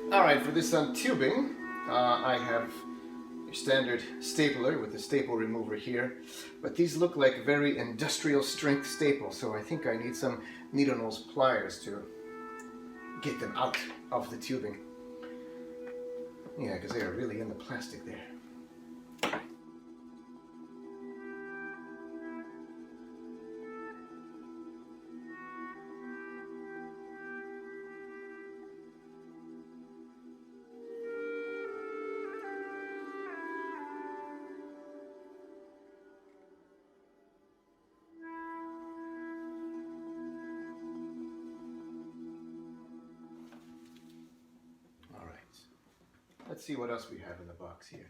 Alright, for this tubing, I have your standard stapler with the staple remover here, but these look like very industrial strength staples, so I think I need some needle nose pliers to get them out of the tubing. Yeah, because they are really in the plastic there. Let's see what else we have in the box here.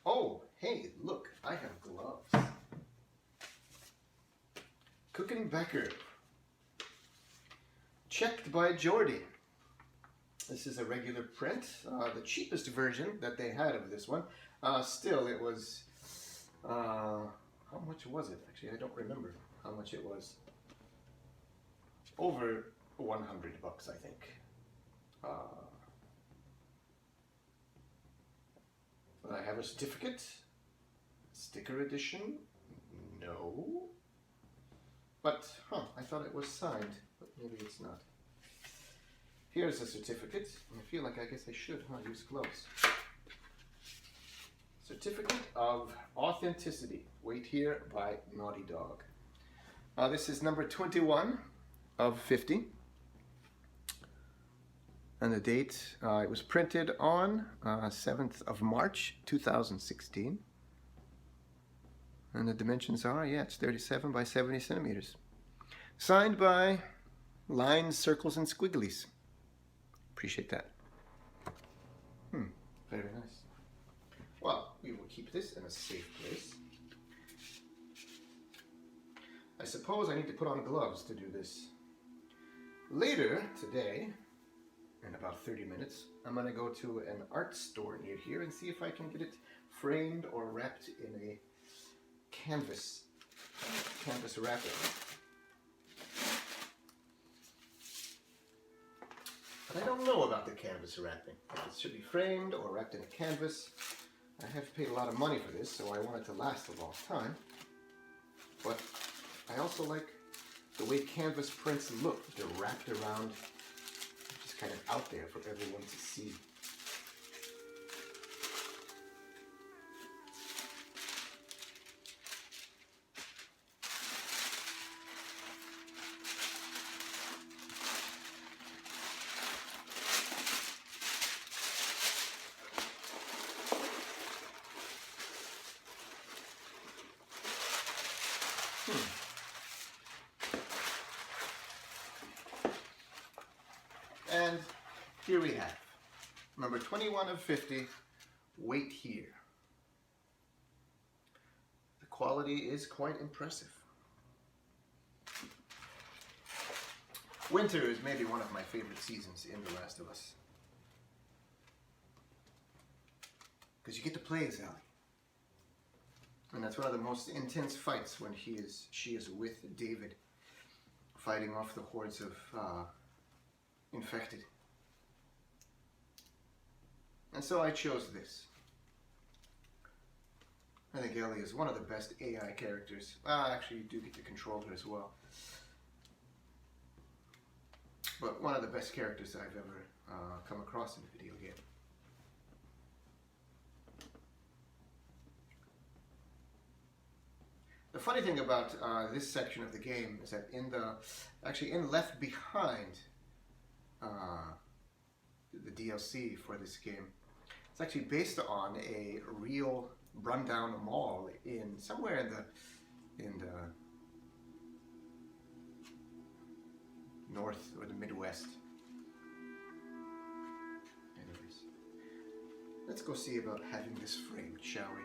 Oh, hey, look, I have gloves. Cook & Becker. Checked by Jordy. This is a regular print, the cheapest version that they had of this one. Still, it was, how much was it? Actually, I don't remember how much it was. Over 100 bucks, I think. I have a certificate. Sticker edition? No. But, I thought it was signed, but maybe it's not. Here's a certificate. I feel like I guess I should use gloves. Certificate of Authenticity. Wait here by Naughty Dog. This is number 21 of 50. And the date, it was printed on 7th of March 2016. And the dimensions are, it's 37 by 70 centimeters. Signed by Lines, Circles, and Squigglies. Appreciate that. Very nice. Well, we will keep this in a safe place. I suppose I need to put on gloves to do this. Later today, in about 30 minutes, I'm going to go to an art store near here and see if I can get it framed or wrapped in a canvas wrapping. But I don't know about the canvas wrapping. If it should be framed or wrapped in a canvas. I have paid a lot of money for this, so I want it to last a long time. But I also like the way canvas prints look. They're wrapped around, kind of out there for everyone to see. And here we have number 21 of 50, Wait Here. The quality is quite impressive. Winter is maybe one of my favorite seasons in The Last of Us. Because you get to play as Ellie. And that's one of the most intense fights when she is with David, fighting off the hordes of infected. And so I chose this. I think Ellie is one of the best AI characters. Actually, you do get to control her as well. But one of the best characters I've ever come across in a video game. The funny thing about this section of the game is that in Left Behind, the DLC for this game, it's actually based on a real rundown mall in somewhere in the north or the Midwest. Anyways, let's go see about having this framed, shall we?